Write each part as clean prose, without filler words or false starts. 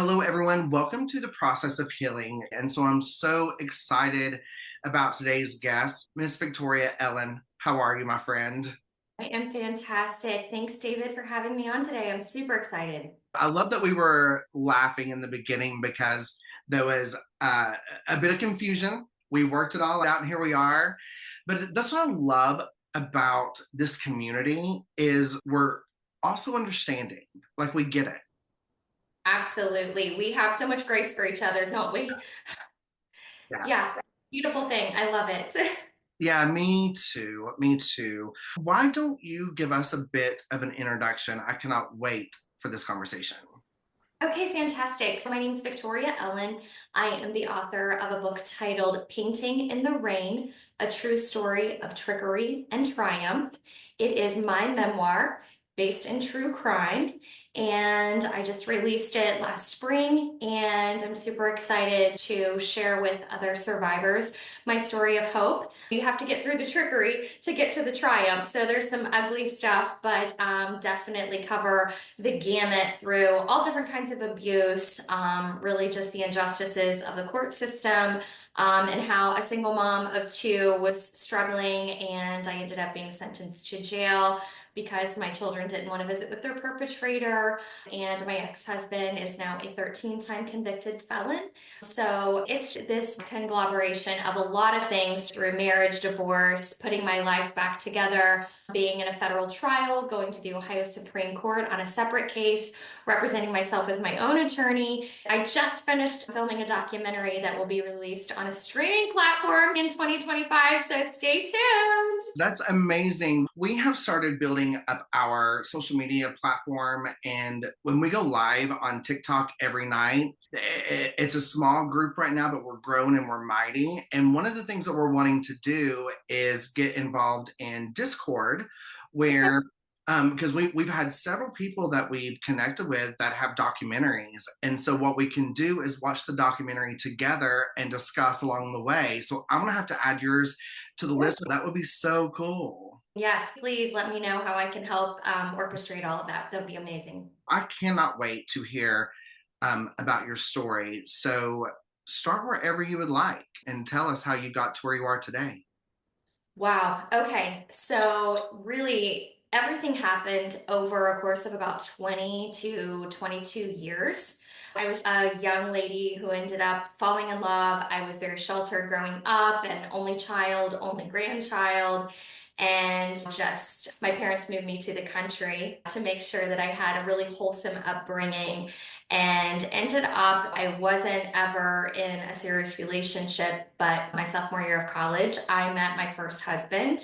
Hello, everyone. Welcome to the process of healing. And so I'm so excited about today's guest, Miss Victoria Ellen. How are you, my friend? I am fantastic. Thanks, David, for having me on today. I'm super excited. I love that we were laughing in the beginning because there was a bit of confusion. We worked it all out, and here we are. But that's what I love about this community is we're also understanding, like we get it. Absolutely. We have so much grace for each other, don't we? Yeah. Yeah, beautiful thing. I love it. Yeah, me too. Me too. Why don't you give us a bit of an introduction? I cannot wait for this conversation. Okay, fantastic. So my name is Victoria Ellen. I am the author of a book titled Painting in the Rain, A True Story of Trickery and Triumph. It is my memoir based in true crime, and I just released it last spring, and I'm super excited to share with other survivors my story of hope. You have to get through the trickery to get to the triumph. So there's some ugly stuff, but definitely cover the gamut through all different kinds of abuse, really just the injustices of the court system, and how a single mom of two was struggling, and I ended up being sentenced to jail because my children didn't want to visit with their perpetrator, and my ex-husband is now a 13-time convicted felon. So it's this conglomeration of a lot of things through marriage, divorce, putting my life back together, being in a federal trial, going to the Ohio Supreme Court on a separate case, representing myself as my own attorney. I just finished filming a documentary that will be released on a streaming platform in 2025, so stay tuned. That's amazing. We have started building up our social media platform, and when we go live on TikTok every night, it's a small group right now, but we're growing and we're mighty. And one of the things that we're wanting to do is get involved in Discord, where because we've had several people that we've connected with that have documentaries. And so what we can do is watch the documentary together and discuss along the way. So I'm going to have to add yours to the list. That would be so cool. Yes, please let me know how I can help orchestrate all of that. That would be amazing. I cannot wait to hear about your story. So start wherever you would like and tell us how you got to where you are today. Wow. Okay. So really everything happened over a course of about 20 to 22 years. I was a young lady who ended up falling in love. I was very sheltered growing up, an only child, only grandchild. And just my parents moved me to the country to make sure that I had a really wholesome upbringing, and ended up, I wasn't ever in a serious relationship, but my sophomore year of college, I met my first husband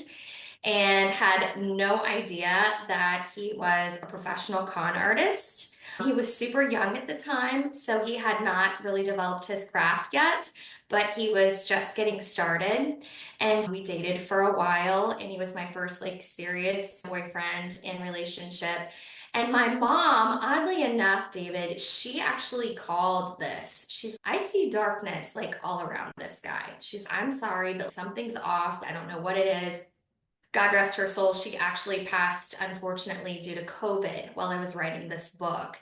and had no idea that he was a professional con artist. He was super young at the time, so he had not really developed his craft yet, but he was just getting started. And we dated for a while, and he was my first like serious boyfriend in relationship. And my mom, oddly enough, David, she actually called this. I see darkness like all around this guy. I'm sorry, but something's off. I don't know what it is. God rest her soul, she actually passed, unfortunately, due to COVID while I was writing this book.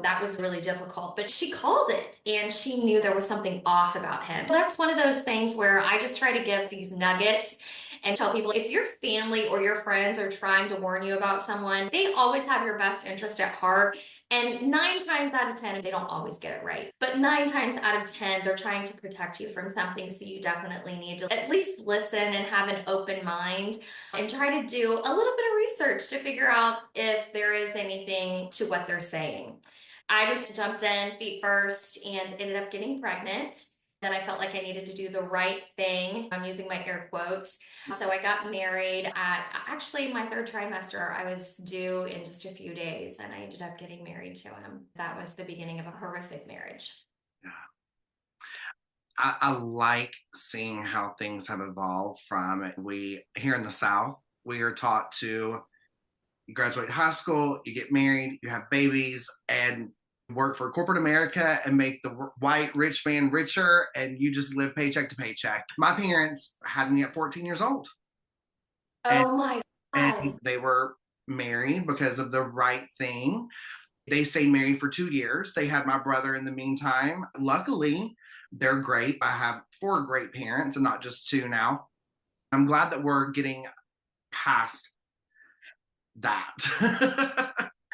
That was really difficult, but she called it and she knew there was something off about him. That's one of those things where I just try to give these nuggets and tell people if your family or your friends are trying to warn you about someone, they always have your best interest at heart. And 9 times out of 10, they don't always get it right. But 9 times out of 10, they're trying to protect you from something. So you definitely need to at least listen and have an open mind and try to do a little bit of research to figure out if there is anything to what they're saying. I just jumped in feet first and ended up getting pregnant. Then I felt like I needed to do the right thing. I'm using my air quotes. So I got married at actually my third trimester. I was due in just a few days, and I ended up getting married to him. That was the beginning of a horrific marriage. I like seeing how things have evolved from we here in the South. We are taught to you graduate high school, you get married, you have babies, and work for corporate America and make the white rich man richer, and you just live paycheck to paycheck. My parents had me at 14 years old, and Oh my and God. they were married because of the right thing. They stayed married for 2 years. They had my brother in the meantime. Luckily, they're great. I have four great parents and not just two now. I'm glad that we're getting past that.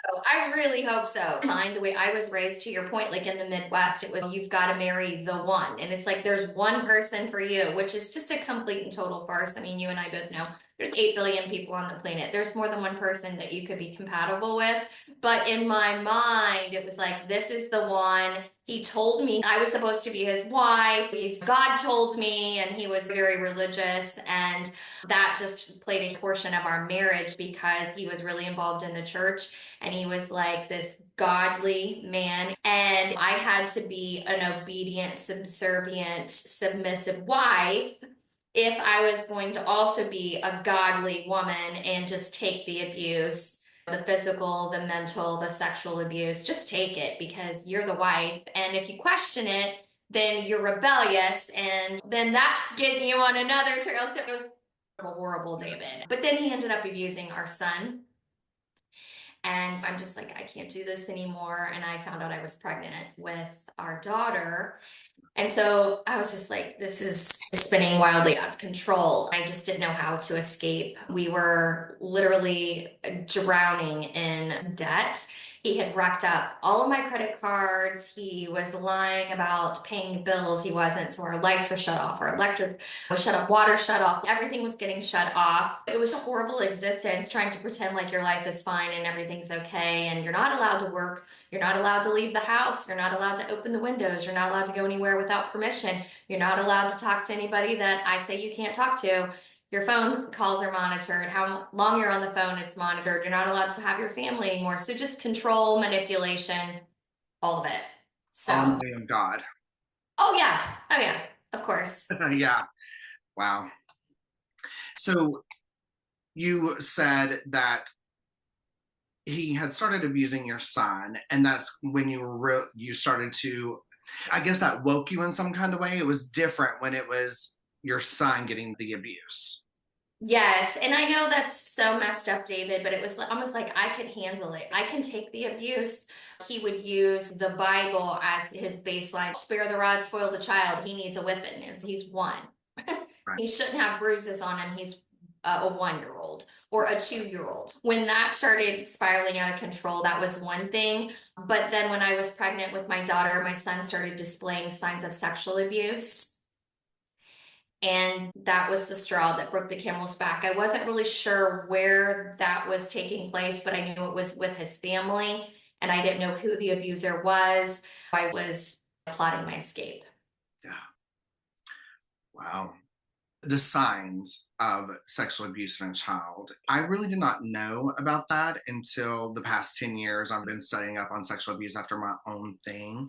Oh, I really hope so. Mine, the way I was raised, to your point, like in the Midwest, it was you've got to marry the one. And it's like there's one person for you, which is just a complete and total farce. I mean, you and I both know there's 8 billion people on the planet. There's more than one person that you could be compatible with. But in my mind, it was like, this is the one. He told me I was supposed to be his wife. God told me, and he was very religious. And that just played a portion of our marriage because he was really involved in the church and he was like this godly man. And I had to be an obedient, subservient, submissive wife if I was going to also be a godly woman and just take the abuse. The physical, the mental, the sexual abuse, just take it because you're the wife. And if you question it, then you're rebellious, and then that's getting you on another trail. So it was horrible, David. But then he ended up abusing our son. And I'm just like, I can't do this anymore. And I found out I was pregnant with our daughter. And so I was just like, this is spinning wildly out of control. I just didn't know how to escape. We were literally drowning in debt. He had racked up all of my credit cards. He was lying about paying bills. He wasn't. So our lights were shut off, our electric was shut off, water shut off. Everything was getting shut off. It was a horrible existence trying to pretend like your life is fine and everything's okay. And you're not allowed to work. You're not allowed to leave the house. You're not allowed to open the windows. You're not allowed to go anywhere without permission. You're not allowed to talk to anybody that I say you can't talk to. Your phone calls are monitored. How long you're on the phone, it's monitored. You're not allowed to have your family anymore. So just control, manipulation, all of it. On the So, way of God. oh yeah. Oh yeah. Of course. Yeah. Wow. So you said that he had started abusing your son, and that's when you started to, I guess that woke you in some kind of way. It was different when it was your son getting the abuse. Yes, and I know that's so messed up, David, but it was almost like I could handle it. I can take the abuse. He would use the Bible as his baseline. Spare the rod, spoil the child. He needs a whipping, and he's one. Right. He shouldn't have bruises on him. He's a 1 year old or a 2 year old. When that started spiraling out of control, that was one thing. But then when I was pregnant with my daughter, my son started displaying signs of sexual abuse. And that was the straw that broke the camel's back. I wasn't really sure where that was taking place, but I knew it was with his family, and I didn't know who the abuser was. I was plotting my escape. Yeah. Wow. The signs of sexual abuse in a child. I really did not know about that until the past 10 years. I've been studying up on sexual abuse after my own thing.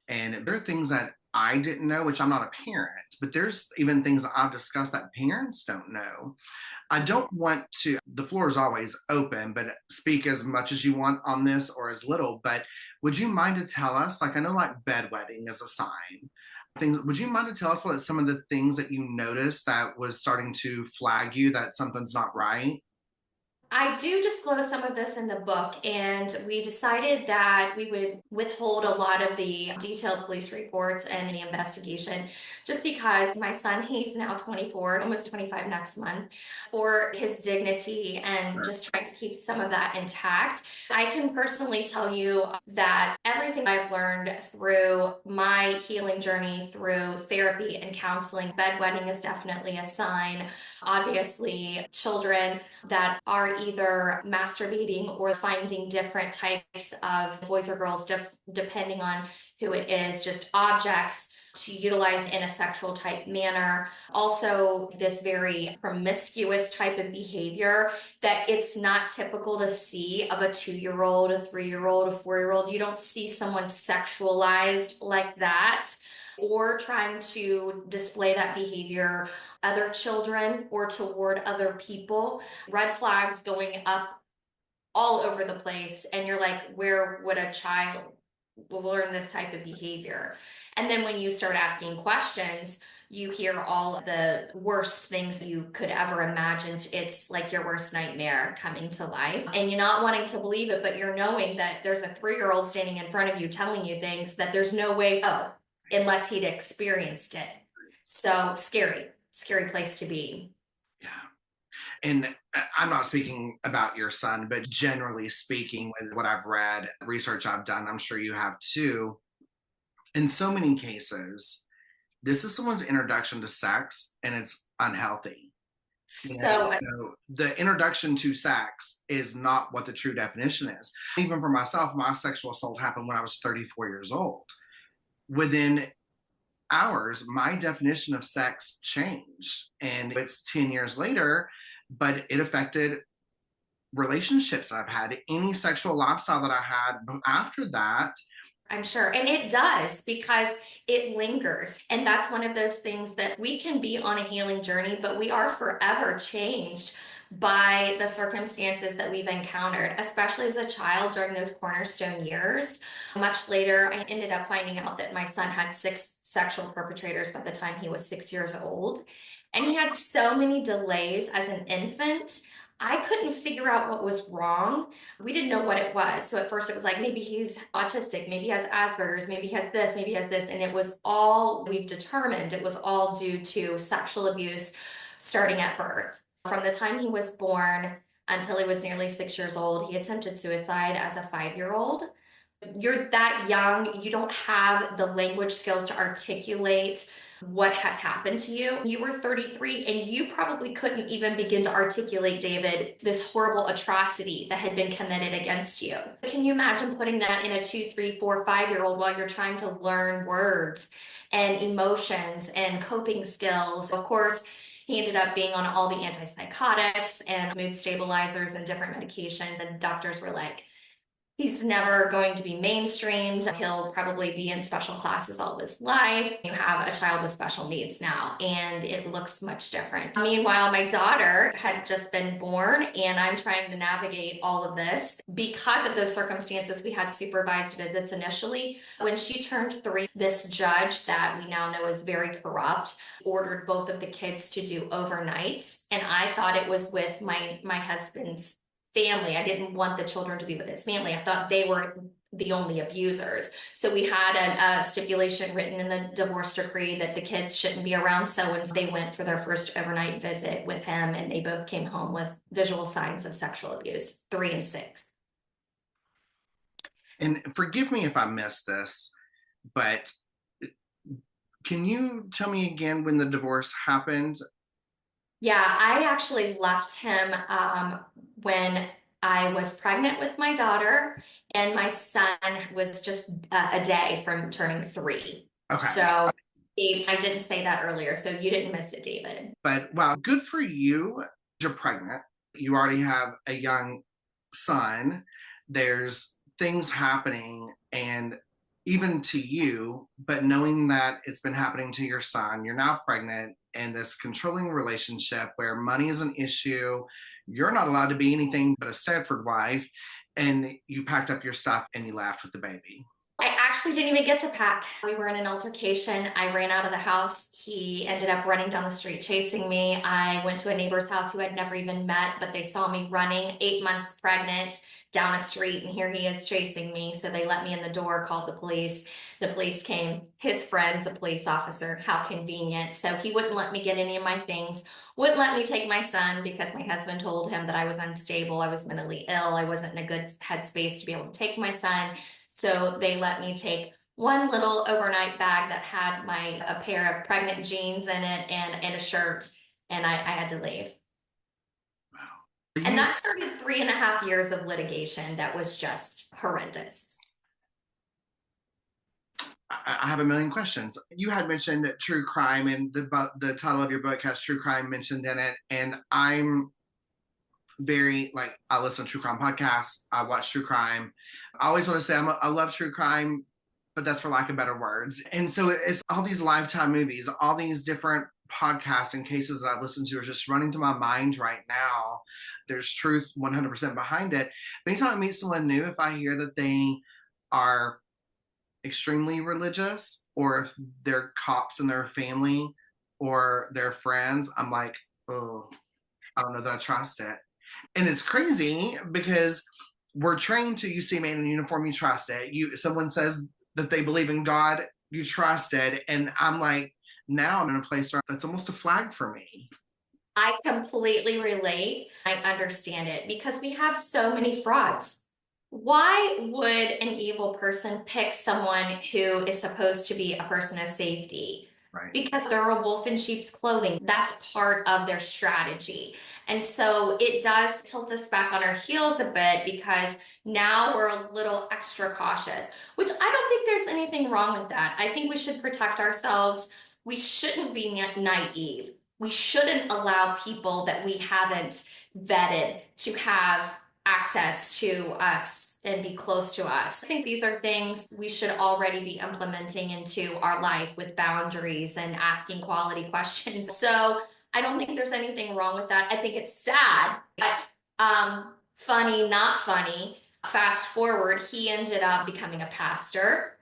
And there are things that I didn't know, which I'm not a parent, but there's even things that I've discussed that parents don't know. I don't want to, the floor is always open, but speak as much as you want on this or as little. But would you mind to tell us, like, I know like bedwetting is a sign. Things, would you mind to tell us what some of the things that you noticed that was starting to flag you that something's not right? I do disclose some of this in the book, and we decided that we would withhold a lot of the detailed police reports and the investigation just because my son, he's now 24, almost 25 next month, for his dignity and Sure. just trying to keep some of that intact. I can personally tell you that everything I've learned through my healing journey, through therapy and counseling, bedwetting is definitely a sign. Obviously, children that are either masturbating or finding different types of boys or girls, depending on who it is, just objects to utilize in a sexual type manner. Also, this very promiscuous type of behavior that it's not typical to see of a 2 year old, a 3 year old, a 4 year old. You don't see someone sexualized like that or trying to display that behavior other children or toward other people. Red flags going up all over the place, and you're like, where would a child learn this type of behavior? And then when you start asking questions, You hear all the worst things you could ever imagine. It's like your worst nightmare coming to life. And you're not wanting to believe it, but you're knowing that there's a 3-year-old standing in front of you telling you things that there's no way, oh, unless he'd experienced it. So scary, scary place to be. Yeah. And I'm not speaking about your son, but generally speaking, with what I've read, research I've done, I'm sure you have too. In so many cases, this is someone's introduction to sex and it's unhealthy. So So the introduction to sex is not what the true definition is. Even for myself, my sexual assault happened when I was 34 years old. Within hours, my definition of sex changed. And it's 10 years later, but it affected relationships that I've had, any sexual lifestyle that I had after that. I'm sure. And it does because it lingers. And that's one of those things that we can be on a healing journey, but we are forever changed by the circumstances that we've encountered, especially as a child during those cornerstone years. Much later, I ended up finding out that my son had 6 sexual perpetrators by the time he was 6 years old. And he had so many delays as an infant. I couldn't figure out what was wrong. We didn't know what it was. So at first it was like, maybe he's autistic, maybe he has Asperger's, maybe he has this, maybe he has this. And it was all, we've determined it was all due to sexual abuse starting at birth. From the time he was born until he was nearly 6 years old, he attempted suicide as a 5-year old. You're that young, you don't have the language skills to articulate what has happened to you. You were 33 and you probably couldn't even begin to articulate, David, this horrible atrocity that had been committed against you. Can you imagine putting that in a 2, 3, 4, 5-year old while you're trying to learn words and emotions and coping skills? Of course, he ended up being on all the antipsychotics and mood stabilizers and different medications, and doctors were like, he's never going to be mainstreamed. He'll probably be in special classes all his life. You have a child with special needs now, and it looks much different. Meanwhile, my daughter had just been born, and I'm trying to navigate all of this. Because of those circumstances, we had supervised visits initially. When she turned 3, this judge that we now know is very corrupt ordered both of the kids to do overnights, and I thought it was with my husband's family. I didn't want the children to be with his family. I thought they were the only abusers. So we had a stipulation written in the divorce decree that the kids shouldn't be around. So when they went for their first overnight visit with him, and they both came home with visual signs of sexual abuse, 3 and 6. And forgive me if I missed this, but can you tell me again when the divorce happened? Yeah, I actually left him when I was pregnant with my daughter, and my son was just a day from turning 3. Okay. So I didn't say that earlier, so you didn't miss it, David. But wow, good for you. You're pregnant. You already have a young son. There's things happening, and even to you, but knowing that it's been happening to your son, you're now pregnant, and this controlling relationship where money is an issue, you're not allowed to be anything but a Stepford wife, and you packed up your stuff and you left with the baby. I actually didn't even get to pack. We were in an altercation. I ran out of the house. He ended up running down the street chasing me. I went to a neighbor's house who I'd never even met, but they saw me running 8 months pregnant down a street, and here he is chasing me. So they let me in the door, called the police. The police came. His friend's a police officer. How convenient. So he wouldn't let me get any of my things, wouldn't let me take my son because my husband told him that I was unstable, I was mentally ill, I wasn't in a good headspace to be able to take my son. So they let me take one little overnight bag that had a pair of pregnant jeans in it and a shirt, and I had to leave. Wow. And that started 3.5 years of litigation that was just horrendous. I have a million questions. You had mentioned true crime, and the title of your book has true crime mentioned in it. And I'm very like, I listen to true crime podcasts. I watch true crime. I always want to say I love true crime, but that's for lack of better words. And so it's all these Lifetime movies, all these different podcasts and cases that I've listened to are just running through my mind right now. There's truth 100% behind it. But anytime I meet someone new, if I hear that they are extremely religious or if they're cops in their family, or their friends, I'm like, oh, I don't know that I trust it. And it's crazy because we're trained to, you see a man in uniform, you trust it. Someone says that they believe in God, you trust it. And I'm like, now I'm in a place where that's almost a flag for me. I completely relate. I understand it because we have so many frauds. Why would an evil person pick someone who is supposed to be a person of safety? Right. Because they're a wolf in sheep's clothing. That's part of their strategy. And so it does tilt us back on our heels a bit because now we're a little extra cautious, which I don't think there's anything wrong with that. I think we should protect ourselves. We shouldn't be naive. We shouldn't allow people that we haven't vetted to have access to us and be close to us. I think these are things we should already be implementing into our life with boundaries and asking quality questions. So I don't think there's anything wrong with that. I think it's sad, but funny, not funny. Fast forward, he ended up becoming a pastor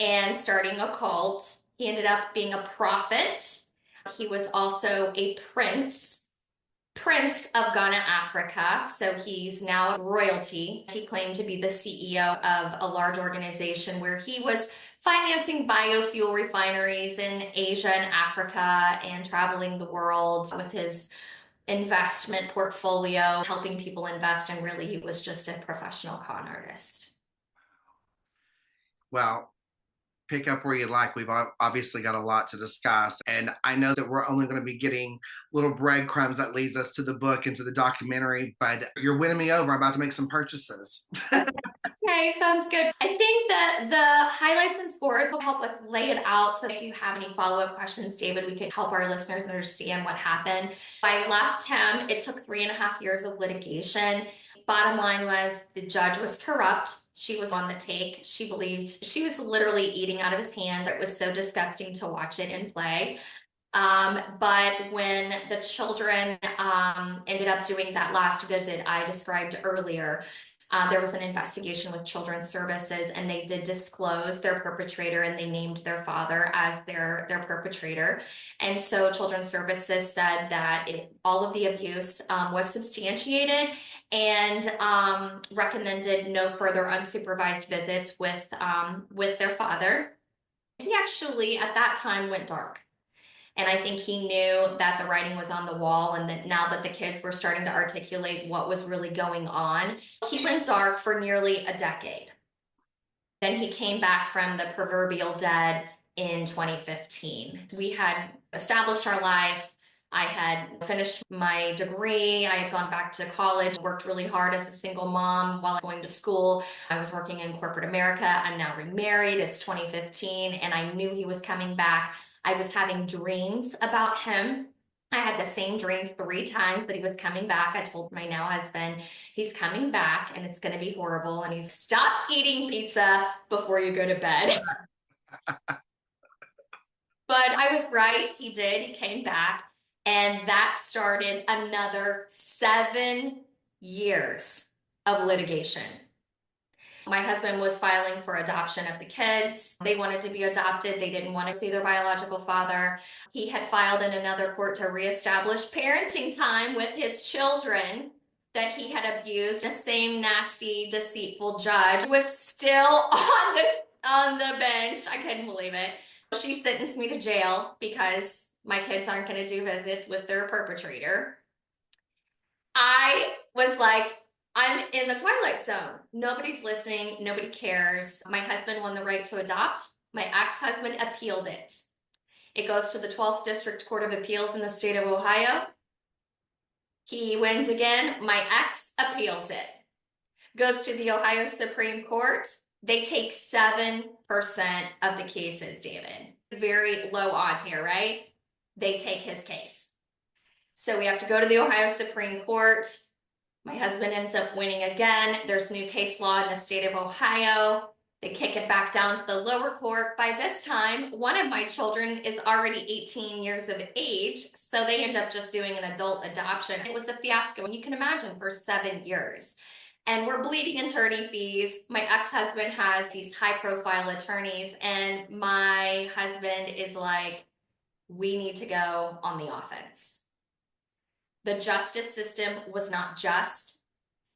and starting a cult. He ended up being a prophet. He was also a prince of Ghana, Africa. So he's now royalty. He claimed to be the CEO of a large organization where he was financing biofuel refineries in Asia and Africa and traveling the world with his investment portfolio, helping people invest. And really, he was just a professional con artist. Well, pick up where you like. We've obviously got a lot to discuss. And I know that we're only going to be getting little breadcrumbs that leads us to the book and to the documentary, but you're winning me over. I'm about to make some purchases. Okay, sounds good. I think that the highlights and scores will help us lay it out. So if you have any follow-up questions, David, we could help our listeners understand what happened. I left him. It took 3.5 years of litigation. Bottom line was the judge was corrupt. She was on the take. She believed she was literally eating out of his hand. It was so disgusting to watch it in play. But when the children ended up doing that last visit I described earlier, there was an investigation with Children's Services, and they did disclose their perpetrator, and they named their father as their perpetrator. And so Children's Services said that all of the abuse was substantiated and recommended no further unsupervised visits with their father. He actually, at that time, went dark. And I think he knew that the writing was on the wall and that now that the kids were starting to articulate what was really going on, he went dark for nearly a decade. Then he came back from the proverbial dead in 2015. We had established our life. I had finished my degree. I had gone back to college, worked really hard as a single mom while going to school. I was working in corporate America. I'm now remarried. It's 2015, and I knew he was coming back. I was having dreams about him. I had the same dream 3 times that he was coming back. I told my now husband, he's coming back and it's going to be horrible. And he's stop eating pizza before you go to bed. But I was right. He did. He came back. And that started another 7 years of litigation. My husband was filing for adoption of the kids. They wanted to be adopted. They didn't want to see their biological father. He had filed in another court to reestablish parenting time with his children that he had abused. The same nasty, deceitful judge was still on the bench. I couldn't believe it. She sentenced me to jail because my kids aren't going to do visits with their perpetrator. I was like, I'm in the twilight zone. Nobody's listening. Nobody cares. My husband won the right to adopt. My ex-husband appealed it. It goes to the 12th District Court of Appeals in the state of Ohio. He wins again. My ex appeals it. Goes to the Ohio Supreme Court. They take 7% of the cases, David. Very low odds here, right? They take his case. So we have to go to the Ohio Supreme Court. My husband ends up winning again. There's new case law in the state of Ohio. They kick it back down to the lower court. By this time, one of my children is already 18 years of age, so they end up just doing an adult adoption. It was a fiasco, and you can imagine, for 7 years. And we're bleeding attorney fees. My ex-husband has these high-profile attorneys, and my husband is like, We need to go on the offense. The justice system was not just.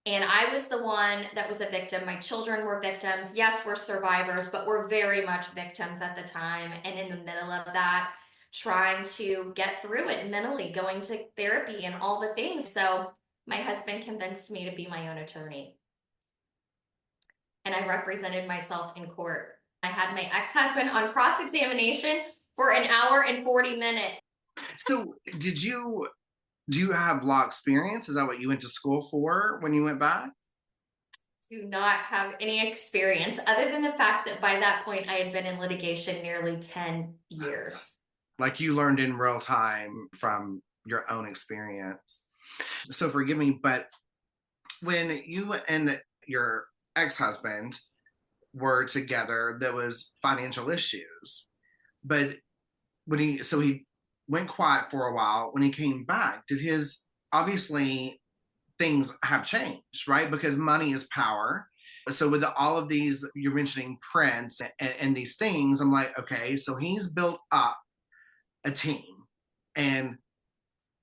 And I was the one that was a victim. My children were victims. Yes, we're survivors, but we're very much victims at the time. And in the middle of that, trying to get through it mentally, going to therapy and all the things. So my husband convinced me to be my own attorney. And I represented myself in court. I had my ex-husband on cross-examination for an hour and 40 minutes. So, do you have law experience? Is that what you went to school for when you went back? Do not have any experience other than the fact that by that point I had been in litigation nearly 10 years. Like you learned in real time from your own experience. So forgive me, but when you and your ex-husband were together, there was financial issues. But he went quiet for a while. When he came back, did his obviously things have changed, right? Because money is power. So with all of these, you're mentioning Prince and these things, I'm like, okay, so he's built up a team, and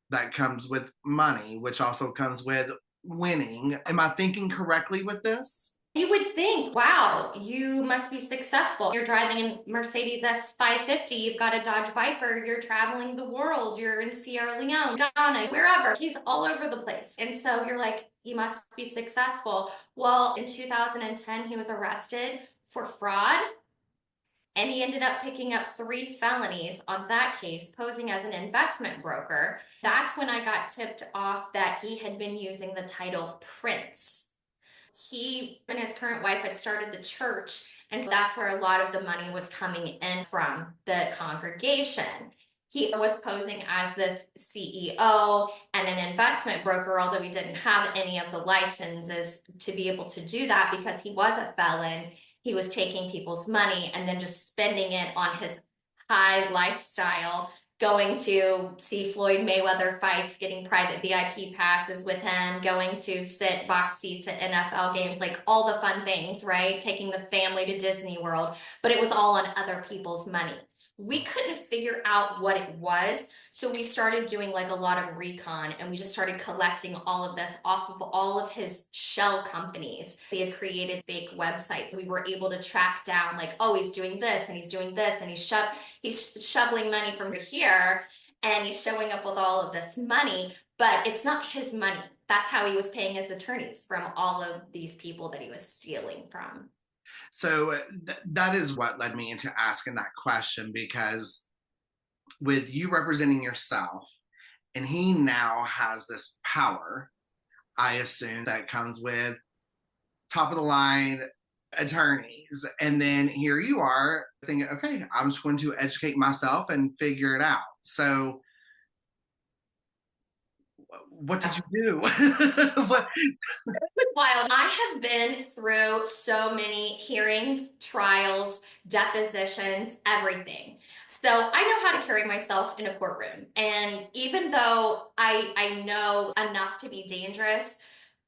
that comes with money, which also comes with winning. Am I thinking correctly with this? You would think, wow, you must be successful. You're driving a Mercedes S550, you've got a Dodge Viper, you're traveling the world, you're in Sierra Leone, Ghana, wherever. He's all over the place. And so you're like, he must be successful. Well, in 2010, he was arrested for fraud. And he ended up picking up 3 felonies on that case, posing as an investment broker. That's when I got tipped off that he had been using the title Prince. He and his current wife had started the church, and so that's where a lot of the money was coming in from the congregation. He was posing as this CEO and an investment broker, although he didn't have any of the licenses to be able to do that because he was a felon. He was taking people's money and then just spending it on his high lifestyle, going to see Floyd Mayweather fights, getting private VIP passes with him, going to sit box seats at NFL games, like all the fun things, right? Taking the family to Disney World, but it was all on other people's money. We couldn't figure out what it was, so we started doing like a lot of recon, and we just started collecting all of this off of all of his shell companies. They had created fake websites. We were able to track down like, oh, he's doing this and he's doing this, and he's shoveling money from here, and he's showing up with all of this money, but it's not his money. That's how he was paying his attorneys, from all of these people that he was stealing from. So that is what led me into asking that question, because with you representing yourself and he now has this power, I assume that comes with top of the line attorneys. And then here you are thinking, okay, I'm just going to educate myself and figure it out. So what did you do? What? It was wild. I have been through so many hearings, trials, depositions, everything. So I know how to carry myself in a courtroom. And even though I know enough to be dangerous,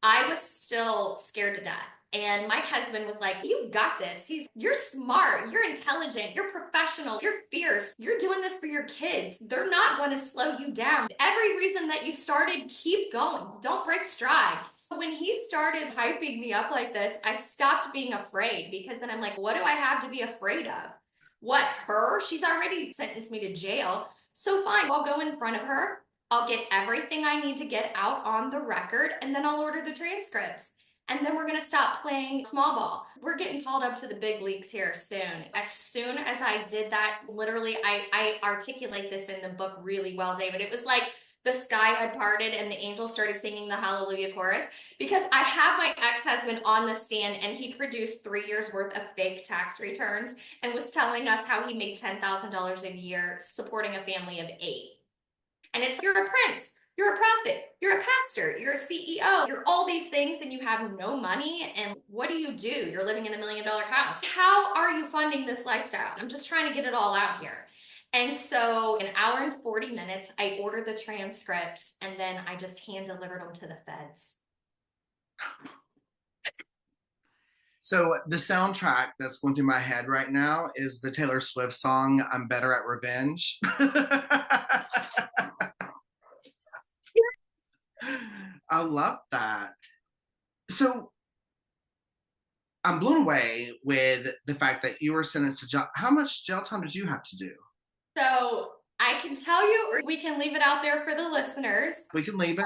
I was still scared to death. And my husband was like, "You got this. You're smart, you're intelligent, you're professional, you're fierce. You're doing this for your kids. They're not going to slow you down. Every reason that you started, keep going. Don't break stride." When he started hyping me up like this, I stopped being afraid, because then I'm like, what do I have to be afraid of? What, her? She's already sentenced me to jail. So fine, I'll go in front of her. I'll get everything I need to get out on the record, and then I'll order the transcripts. And then we're going to stop playing small ball. We're getting called up to the big leagues here soon. As soon as I did that, literally, I articulate this in the book really well, David. It was like the sky had parted and the angels started singing the hallelujah chorus, because I have my ex-husband on the stand, and he produced 3 years worth of fake tax returns and was telling us how he made $10,000 a year supporting a family of 8. And it's, you're a prince, you're a prophet, you're a pastor, you're a CEO, you're all these things, and you have no money. And what do? You're living in $1 million house. How are you funding this lifestyle? I'm just trying to get it all out here. And so, an hour and 40 minutes, I ordered the transcripts, and then I just hand delivered them to the feds. So the soundtrack that's going through my head right now is the Taylor Swift song "I'm Better at Revenge." I love that. So I'm blown away with the fact that you were sentenced to jail. How much jail time did you have to do? So I can tell you, or we can leave it out there for the listeners. We can leave it.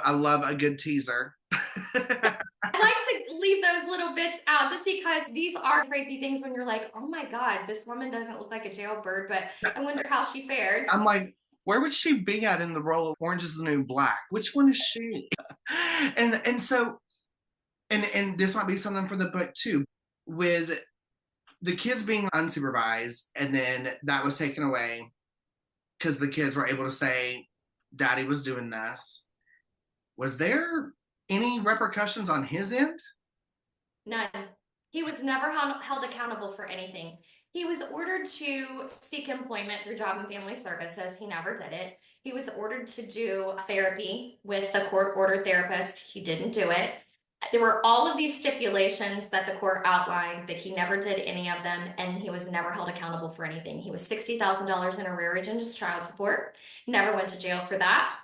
I love a good teaser. I like to leave those little bits out just because these are crazy things when you're like, oh my God, this woman doesn't look like a jailbird, but I wonder how she fared. I'm like, where would she be at in the role of Orange is the New Black? Which one is she? And so and this might be something for the book too, with the kids being unsupervised, and then that was taken away because the kids were able to say, "Daddy was doing this." Was there any repercussions on his end? None. He was never held accountable for anything. He was ordered to seek employment through Job and Family Services. He never did it. He was ordered to do therapy with a court ordered therapist. He didn't do it. There were all of these stipulations that the court outlined, that he never did any of them, and he was never held accountable for anything. He was $60,000 in arrearage in his child support, never went to jail for that,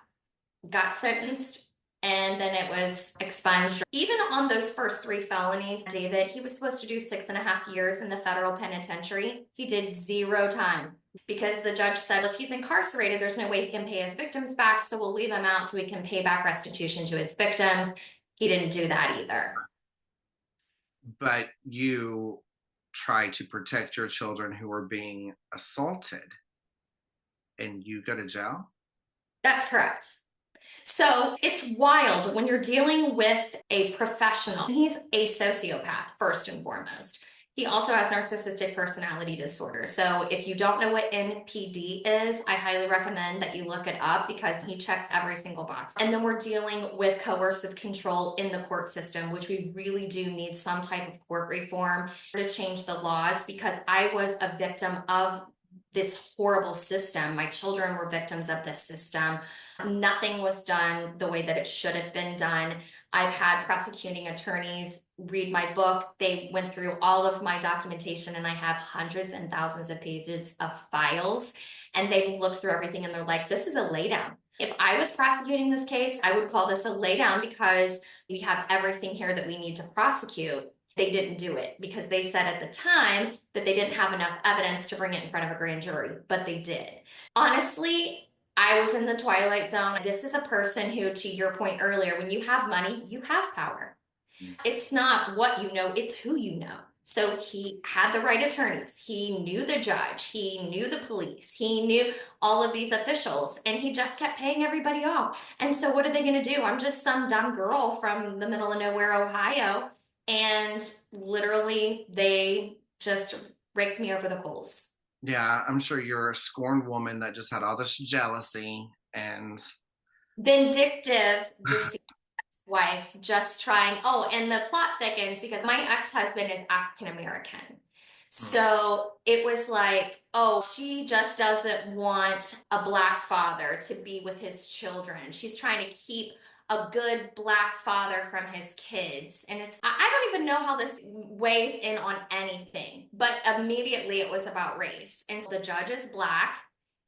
got sentenced, and then it was expunged. Even on those first three felonies, David, he was supposed to do 6.5 years in the federal penitentiary. He did 0 time because the judge said, if he's incarcerated, there's no way he can pay his victims back, so we'll leave him out so he can pay back restitution to his victims. He didn't do that either. But you try to protect your children who are being assaulted and you go to jail? That's correct. So it's wild when you're dealing with a professional. He's a sociopath, first and foremost. He also has narcissistic personality disorder. So if you don't know what NPD is, I highly recommend that you look it up because he checks every single box. And then we're dealing with coercive control in the court system, which we really do need some type of court reform to change the laws, because I was a victim of this horrible system. My children were victims of this system. Nothing was done the way that it should have been done. I've had prosecuting attorneys read my book. They went through all of my documentation, and I have hundreds and thousands of pages of files, and they've looked through everything and they're like, this is a laydown. If I was prosecuting this case, I would call this a laydown because we have everything here that we need to prosecute. They didn't do it because they said at the time that they didn't have enough evidence to bring it in front of a grand jury, but they did. Honestly, I was in the twilight zone. This is a person who, to your point earlier, when you have money, you have power. It's not what you know, it's who you know. So he had the right attorneys. He knew the judge. He knew the police. He knew all of these officials, and he just kept paying everybody off. And so what are they going to do? I'm just some dumb girl from the middle of nowhere, Ohio. And literally, they just raked me over the coals. Yeah, I'm sure you're a scorned woman that just had all this jealousy and Vindictive, deceived wife, just trying. Oh, and the plot thickens because my ex-husband is African American. So it was like, oh, she just doesn't want a black father to be with his children. She's trying to keep a good black father from his kids. And I don't even know how this weighs in on anything, but immediately it was about race. And so the judge is black,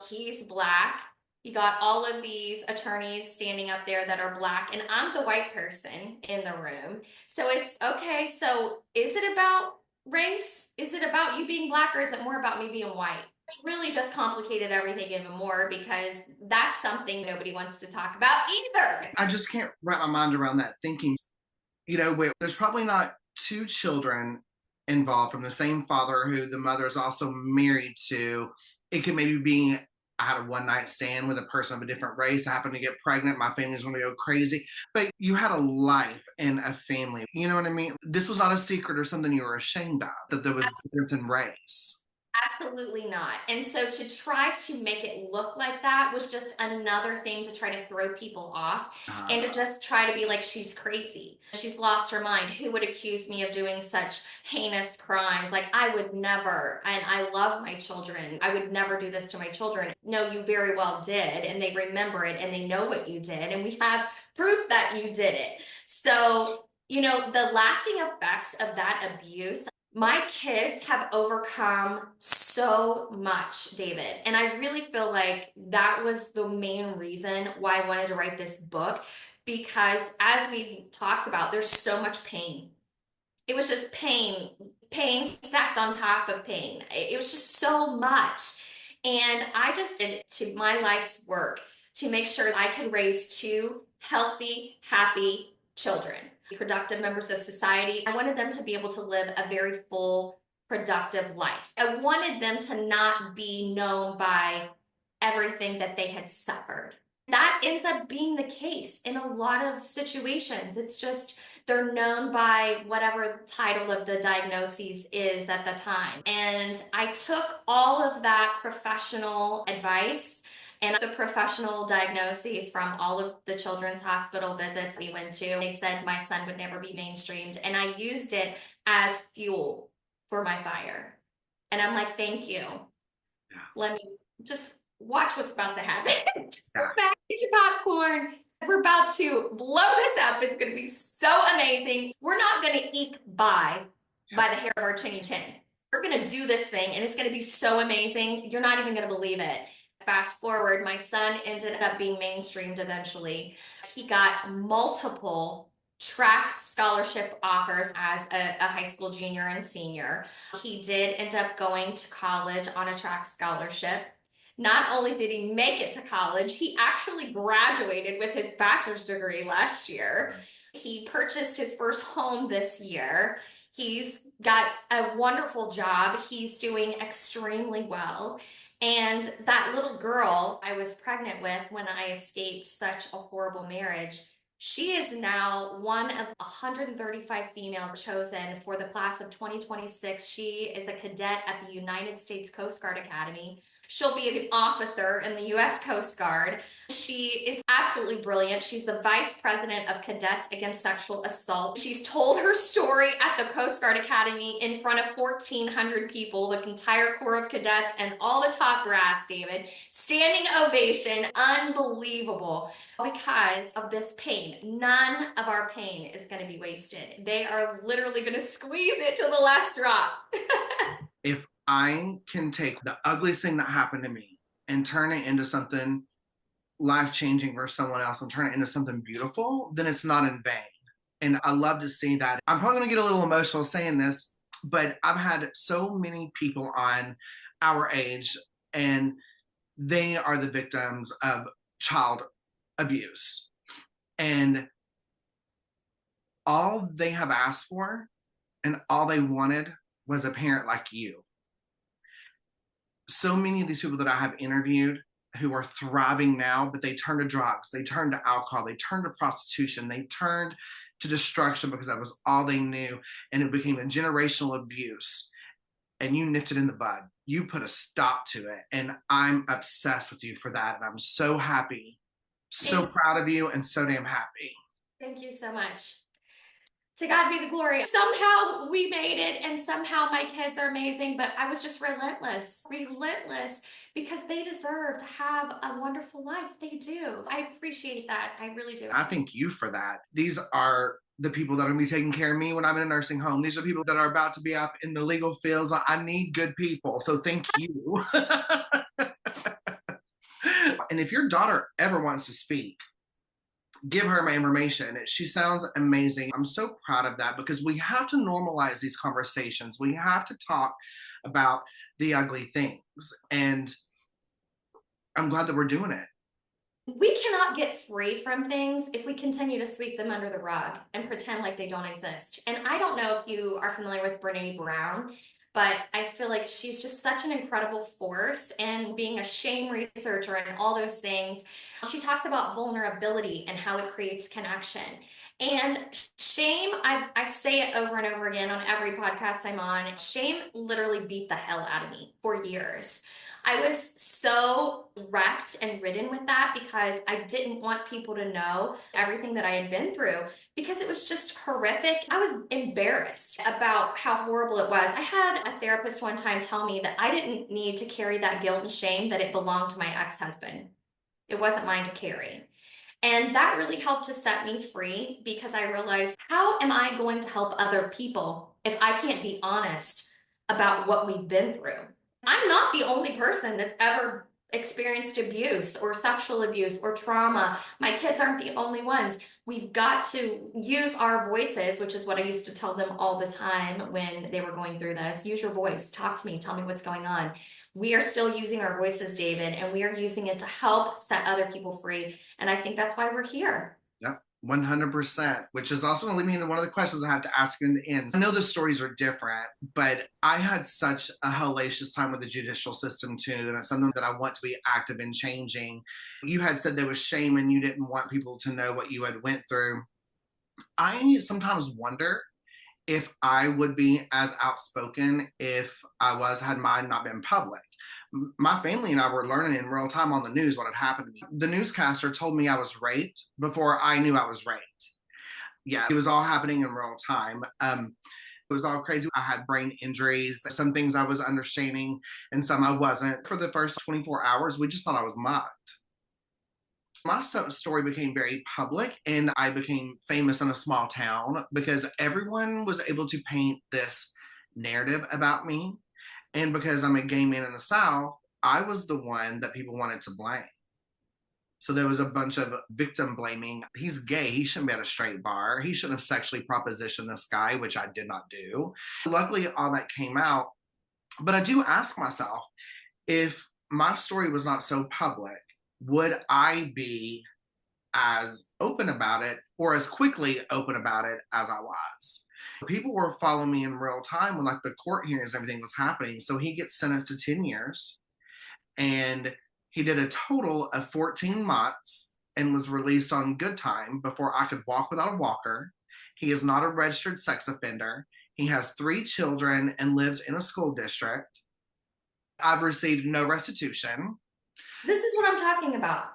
he's black. You got all of these attorneys standing up there that are black, and I'm the white person in the room. So it's okay. So is it about race? Is it about you being black, or is it more about me being white? It's really just complicated everything even more because that's something nobody wants to talk about either. I just can't wrap my mind around that thinking, where there's probably not two children involved from the same father who the mother is also married to. It could maybe be, I had a one night stand with a person of a different race. I happened to get pregnant. My family's going to go crazy. But you had a life and a family. You know what I mean? This was not a secret or something you were ashamed of, that there was difference in race. Absolutely not. And so to try to make it look like that was just another thing to try to throw people off and to just try to be like, she's crazy. She's lost her mind. Who would accuse me of doing such heinous crimes? Like, I would never. And I love my children. I would never do this to my children. No, you very well did. And they remember it and they know what you did. And we have proof that you did it. So The lasting effects of that abuse, my kids have overcome so much, David. And I really feel like that was the main reason why I wanted to write this book, because as we've talked about, there's so much pain. It was just pain, pain stacked on top of pain. It was just so much. And I just did to my life's work to make sure I could raise two healthy, happy children, productive members of society. I wanted them to be able to live a very full, productive life. I wanted them to not be known by everything that they had suffered. That ends up being the case in a lot of situations. It's just they're known by whatever title of the diagnosis is at the time. And I took all of that professional advice and the professional diagnoses from all of the children's hospital visits we went to. They said my son would never be mainstreamed, and I used it as fuel for my fire. And I'm like, thank you. Yeah. Let me just watch what's about to happen. Just Yeah. get your popcorn. We're about to blow this up. It's going to be so amazing. We're not going to eke by the hair of our chinny chin. We're going to do this thing, and it's going to be so amazing. You're not even going to believe it. Fast forward, my son ended up being mainstreamed eventually. He got multiple track scholarship offers as a high school junior and senior. He did end up going to college on a track scholarship. Not only did he make it to college, he actually graduated with his bachelor's degree last year. He purchased his first home this year. He's got a wonderful job. He's doing extremely well. And that little girl I was pregnant with when I escaped such a horrible marriage, she is now one of 135 females chosen for the class of 2026. She is a cadet at the United States Coast Guard Academy. She'll be an officer in the U.S. Coast Guard. She is absolutely brilliant. She's the vice president of Cadets Against Sexual Assault. She's told her story at the Coast Guard Academy in front of 1,400 people, the entire Corps of Cadets, and all the top brass, David. Standing ovation, unbelievable, because of this pain. None of our pain is going to be wasted. They are literally going to squeeze it to the last drop. If I can take the ugliest thing that happened to me and turn it into something life changing for someone else and turn it into something beautiful, then it's not in vain. And I love to see that. I'm probably going to get a little emotional saying this, but I've had so many people on our age, and they are the victims of child abuse. And all they have asked for and all they wanted was a parent like you. So many of these people that I have interviewed who are thriving now, but they turned to drugs, they turned to alcohol, they turned to prostitution, they turned to destruction because that was all they knew. And it became a generational abuse. And you nipped it in the bud. You put a stop to it. And I'm obsessed with you for that. And I'm so happy, so proud of you, and so damn happy. Thank you so much. To God be the glory. Somehow we made it, and somehow my kids are amazing, but I was just relentless, because they deserve to have a wonderful life. They do. I appreciate that. I really do. I thank you for that. These are the people that are going to be taking care of me when I'm in a nursing home. These are people that are about to be out in the legal fields. I need good people. So thank you. And if your daughter ever wants to speak, give her my information. She sounds amazing. I'm so proud of that because we have to normalize these conversations. We have to talk about the ugly things. And I'm glad that we're doing it. We cannot get free from things if we continue to sweep them under the rug and pretend like they don't exist. And I don't know if you are familiar with Brene Brown, but I feel like she's just such an incredible force, and being a shame researcher and all those things. She talks about vulnerability and how it creates connection. And shame, I say it over and over again on every podcast I'm on, shame literally beat the hell out of me for years. I was so wrecked and ridden with that because I didn't want people to know everything that I had been through, because it was just horrific. I was embarrassed about how horrible it was. I had a therapist one time tell me that I didn't need to carry that guilt and shame, that it belonged to my ex-husband. It wasn't mine to carry. And that really helped to set me free because I realized, how am I going to help other people if I can't be honest about what we've been through? I'm not the only person that's ever experienced abuse or sexual abuse or trauma. My kids aren't the only ones. We've got to use our voices, which is what I used to tell them all the time when they were going through this. Use your voice, talk to me, tell me what's going on. We are still using our voices, David, and we are using it to help set other people free. And I think that's why we're here. Yep. 100%, which is also going to lead me into one of the questions I have to ask you in the end. I know the stories are different, but I had such a hellacious time with the judicial system too, and it's something that I want to be active in changing. You had said there was shame and you didn't want people to know what you had went through. I sometimes wonder if I would be as outspoken if I was had mine not been public. My family and I were learning in real time on the news what had happened to me. The newscaster told me I was raped before I knew I was raped. Yeah, it was all happening in real time. It was all crazy. I had brain injuries, some things I was understanding, and some I wasn't. For the first 24 hours, we just thought I was mocked. My story became very public and I became famous in a small town because everyone was able to paint this narrative about me. And because I'm a gay man in the South, I was the one that people wanted to blame. So there was a bunch of victim blaming. He's gay. He shouldn't be at a straight bar. He shouldn't have sexually propositioned this guy, which I did not do. Luckily, all that came out. But I do ask myself, if my story was not so public, would I be as open about it or as quickly open about it as I was? People were following me in real time when like the court hearings and everything was happening. So he gets sentenced to 10 years and he did a total of 14 months and was released on good time before I could walk without a walker. He is not a registered sex offender. He has 3 children and lives in a school district. I've received no restitution. This is what I'm talking about.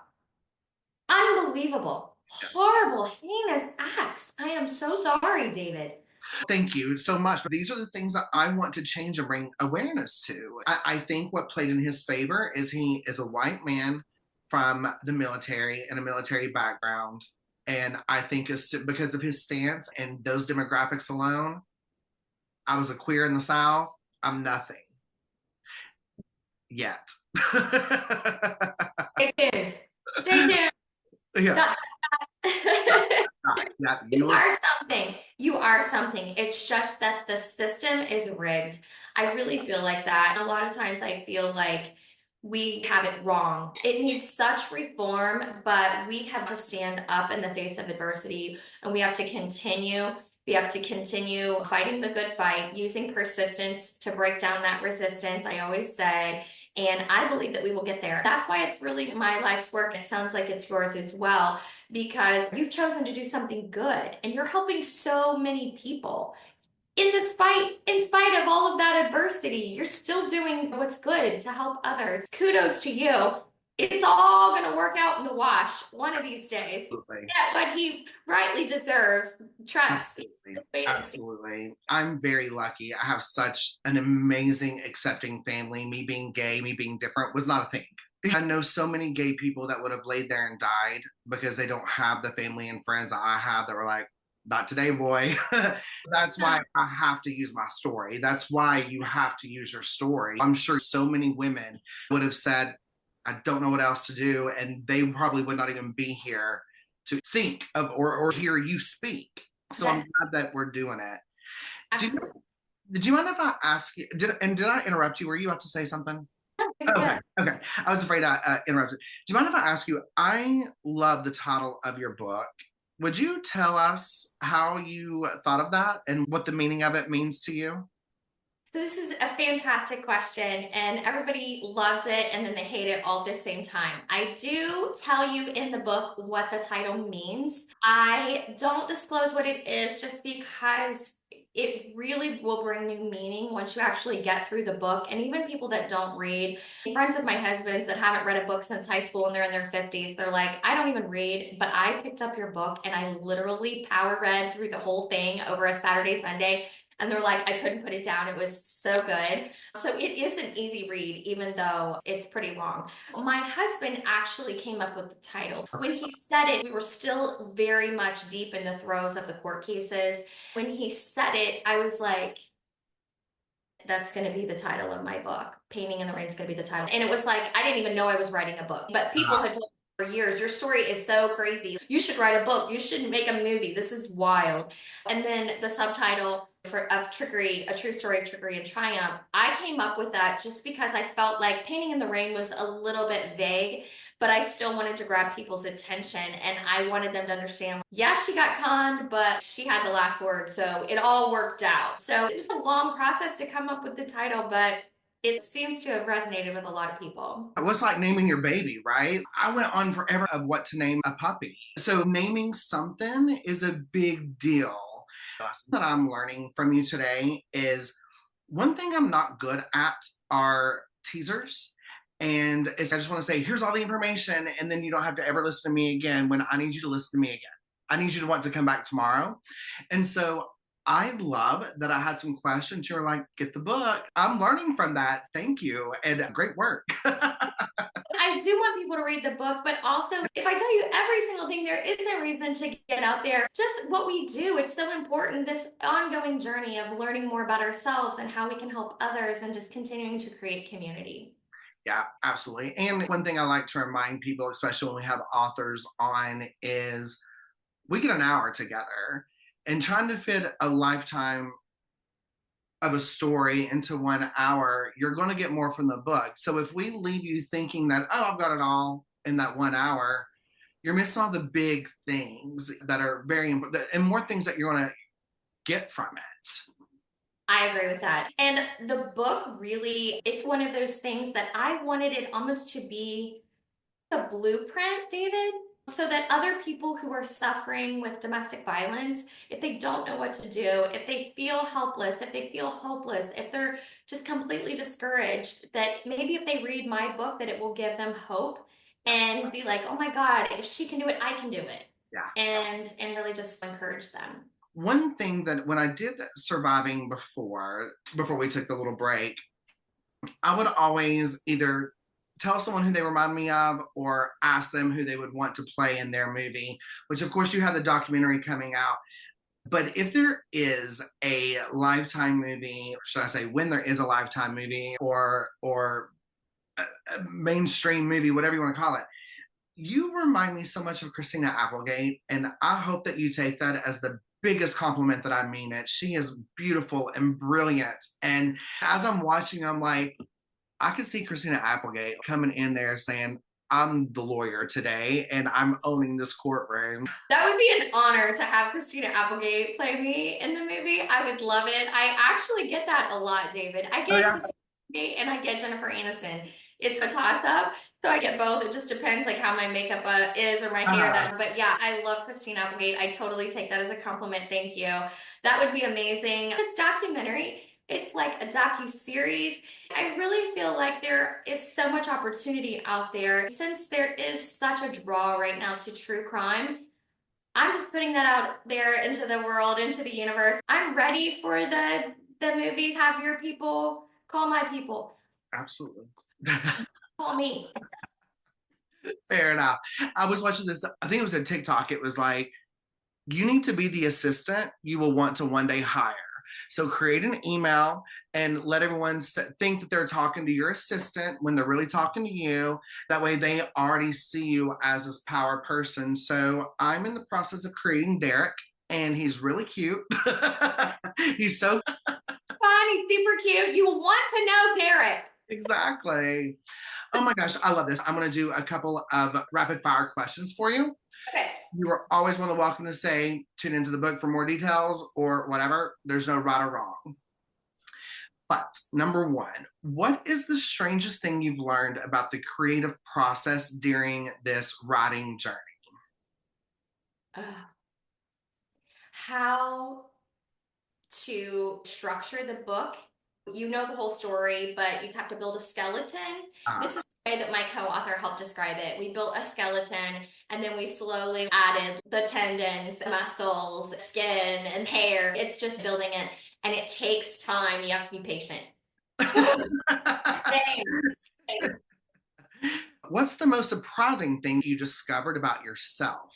Unbelievable. Horrible, heinous acts. I am so sorry, David. Thank you so much. These are the things that I want to change and bring awareness to. I think what played in his favor is he is a white man from the military and a military background. And I think it's because of his stance and those demographics alone, I was a queer in the South. I'm nothing yet. Stay tuned. Stay tuned. Yeah. That- Yeah, You you are. are something. You are something. It's just that the system is rigged. I really feel like that. A lot of times I feel like we have it wrong. It needs such reform, but we have to stand up in the face of adversity and we have to continue. We have to continue fighting the good fight, using persistence to break down that resistance, I always say. And I believe that we will get there. That's why it's really my life's work. It sounds like it's yours as well because you've chosen to do something good and you're helping so many people. In spite of all of that adversity, you're still doing what's good to help others. Kudos to you. It's all going to work out in the wash one of these days. Absolutely. Get what he rightly deserves. Trust. Absolutely. Absolutely. I'm very lucky. I have such an amazing, accepting family. Me being gay, me being different was not a thing. I know so many gay people that would have laid there and died because they don't have the family and friends that I have that were like, not today, boy. That's why I have to use my story. That's why you have to use your story. I'm sure so many women would have said, I don't know what else to do. And they probably would not even be here to think of or hear you speak. So I'm glad that we're doing it. Did, did you mind if I ask you, did I interrupt you? Were you about to say something? Okay, okay. I was afraid I interrupted. Do you mind if I ask you? I love the title of your book. Would you tell us how you thought of that and what the meaning of it means to you? So this is a fantastic question, and everybody loves it and then they hate it all at the same time. I do tell you in the book what the title means. I don't disclose what it is just because it really will bring new meaning once you actually get through the book. And even people that don't read, friends of my husband's that haven't read a book since high school and they're in their 50s, they're like, I don't even read, but I picked up your book and I literally power read through the whole thing over a Saturday, Sunday. and they're like, I couldn't put it down. It was so good. So it is an easy read, even though it's pretty long. My husband actually came up with the title. When he said it, we were still very much deep in the throes of the court cases. When he said it, I was like, that's going to be the title of my book. Painting in the Rain is going to be the title. And it was like, I didn't even know I was writing a book, but people had told me for years, your story is so crazy. You should write a book. You should make a movie. This is wild. And then the subtitle of Trickery, A True Story of Trickery and Triumph, I came up with that just because I felt like Painting in the Rain was a little bit vague, but I still wanted to grab people's attention and I wanted them to understand, yes, she got conned, but she had the last word. So it all worked out. So it was a long process to come up with the title, but it seems to have resonated with a lot of people. What's like naming your baby, right? I went on forever of what to name a puppy. So naming something is a big deal. That I'm learning from you today is one thing I'm not good at are teasers. And I just want to say, here's all the information, and then you don't have to ever listen to me again when I need you to listen to me again. I need you to want to come back tomorrow. And so I love that I had some questions. You were like, get the book. I'm learning from that. Thank you. And great work. I do want people to read the book, but also if I tell you every single thing, there is a reason to get out there. Just what we do, it's so important, this ongoing journey of learning more about ourselves and how we can help others and just continuing to create community. Yeah, absolutely. And one thing I like to remind people, especially when we have authors on, is we get an hour together and trying to fit a lifetime of a story into 1 hour, you're going to get more from the book. So if we leave you thinking that, oh, I've got it all in that 1 hour, you're missing all the big things that are very important and more things that you're going to get from it. I agree with that. And the book really, it's one of those things that I wanted it almost to be a blueprint, David, so that other people who are suffering with domestic violence, if they don't know what to do, if they feel helpless, if they feel hopeless, if they're just completely discouraged, that maybe if they read my book, that it will give them hope and be like, oh my God, if she can do it, I can do it. Yeah. And really just encourage them. One thing that when I did surviving before we took the little break, I would always either tell someone who they remind me of or ask them who they would want to play in their movie, which of course you have the documentary coming out. But if there is a lifetime movie, or should I say when there is a lifetime movie or a mainstream movie, whatever you want to call it, you remind me so much of Christina Applegate, and I hope that you take that as the biggest compliment that I mean it. She is beautiful and brilliant. And as I'm watching, I'm like, I could see Christina Applegate coming in there saying, I'm the lawyer today and I'm owning this courtroom. That would be an honor to have Christina Applegate play me in the movie. I would love it. I actually get that a lot, David. I Oh, get yeah. Christina Applegate and I get Jennifer Aniston. It's a toss up. So I get both. It just depends like how my makeup is or my hair that, but yeah, I love Christina Applegate. I totally take that as a compliment. Thank you. That would be amazing. This documentary, it's like a docu-series. I really feel like there is so much opportunity out there. Since there is such a draw right now to true crime, I'm just putting that out there into the world, into the universe. I'm ready for the movies. Have your people call my people. Absolutely. Call me. Fair enough. I was watching this, I think it was a TikTok. It was like, you need to be the assistant you will want to one day hire. So create an email and let everyone think that they're talking to your assistant when they're really talking to you. That way they already see you as this power person. So I'm in the process of creating Derek, and he's really cute. He's so Fun. He's super cute. You want to know Derek. exactly. Oh my gosh, I love this. I'm going to do a couple of rapid fire questions for you. Okay. You are always more than welcome to say, tune into the book for more details or whatever. There's no right or wrong. But number one, what is the strangest thing you've learned about the creative process during this writing journey? How to structure the book. You know the whole story, but you have to build a skeleton. Uh, This is the way that my co-author helped describe it. We built a skeleton and then we slowly added the tendons, muscles, skin, and hair. It's just building it, and it takes time. You have to be patient. Thanks. What's the most surprising thing you discovered about yourself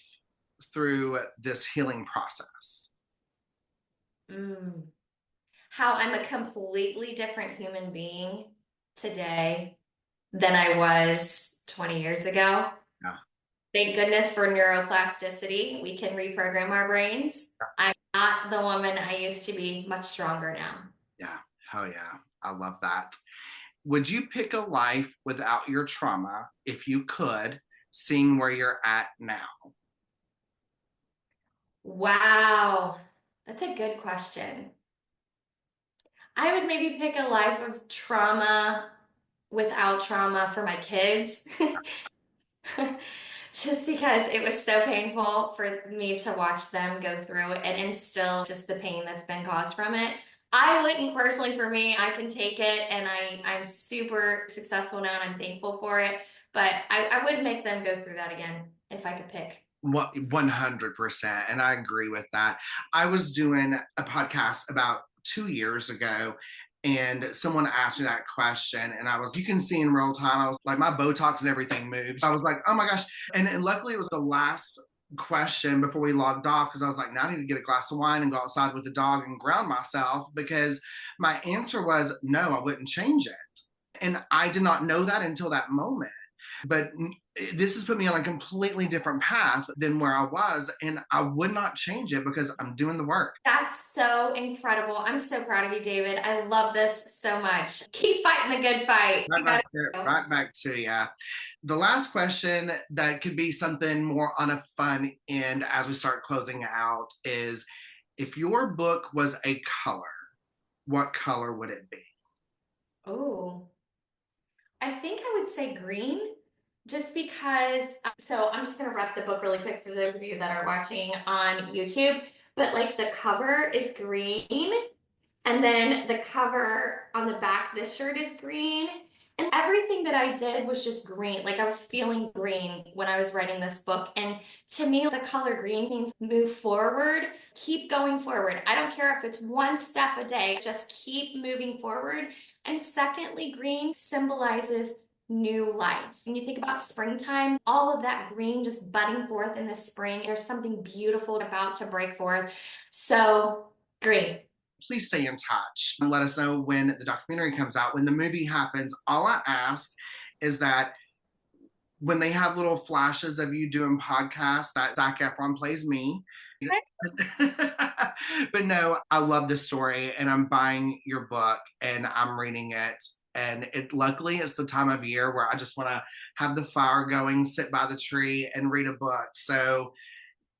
through this healing process? Mm. How I'm a completely different human being today than I was 20 years ago. Yeah. Thank goodness for neuroplasticity. We can reprogram our brains. I'm not the woman I used to be, much stronger now. Yeah. Hell yeah. I love that. Would you pick a life without your trauma if you could, seeing where you're at now? Wow, that's a good question. I would maybe pick a life of trauma without trauma for my kids. Just because it was so painful for me to watch them go through it and instill just the pain that's been caused from it. I wouldn't personally, for me, I can take it, and I'm super successful now and I'm thankful for it. But I would make them go through that again if I could pick. What 100%. And I agree with that. I was doing a podcast about 2 years ago, and someone asked me that question, and I was, you can see in real time, I was like, my Botox and everything moved. I was like, oh my gosh. And luckily it was the last question before we logged off, because I was like, now I need to get a glass of wine and go outside with the dog and ground myself, because my answer was no, I wouldn't change it. And I did not know that until that moment. But this has put me on a completely different path than where I was, and I would not change it because I'm doing the work. That's so incredible. I'm so proud of you, David. I love this so much. Keep fighting the good fight. You gotta go. Right back to you. The last question that could be something more on a fun end as we start closing out is, if your book was a color, what color would it be? Oh, I think I would say green, just because. So I'm just gonna rep the book really quick for those of you that are watching on YouTube. But like the cover is green, and then the cover on the back, this shirt is green. And everything that I did was just green. Like I was feeling green when I was writing this book. And to me, the color green means move forward, keep going forward. I don't care if it's one step a day, just keep moving forward. And secondly, green symbolizes new life. When you think about springtime, all of that green just budding forth in the spring, there's something beautiful about to break forth. So, green. Please stay in touch and let us know when the documentary comes out. When the movie happens, all I ask is that when they have little flashes of you doing podcasts, that Zac Efron plays me. But no, I love this story, and I'm buying your book and I'm reading it. And it luckily it's the time of year where I just want to have the fire going, sit by the tree, and read a book. So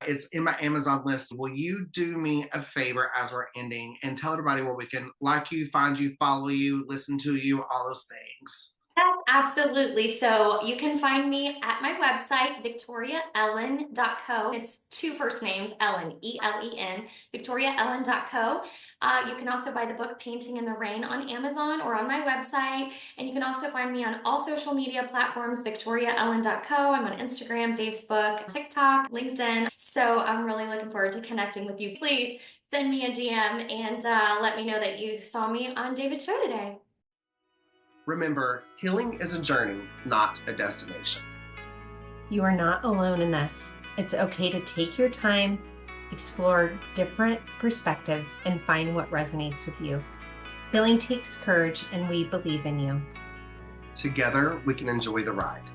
it's in my Amazon list. Will you do me a favor as we're ending and tell everybody where we can like you, find you, follow you, listen to you, all those things? Yes, absolutely. So you can find me at my website, victoriaellen.co. It's two first names, Ellen, E-L-E-N, victoriaellen.co. You can also buy the book Painting in the Rain on Amazon or on my website. And you can also find me on all social media platforms, victoriaellen.co. I'm on Instagram, Facebook, TikTok, LinkedIn. So I'm really looking forward to connecting with you. Please send me a DM and let me know that you saw me on David's show today. Remember, healing is a journey, not a destination. You are not alone in this. It's okay to take your time, explore different perspectives, and find what resonates with you. Healing takes courage, and we believe in you. Together, we can enjoy the ride.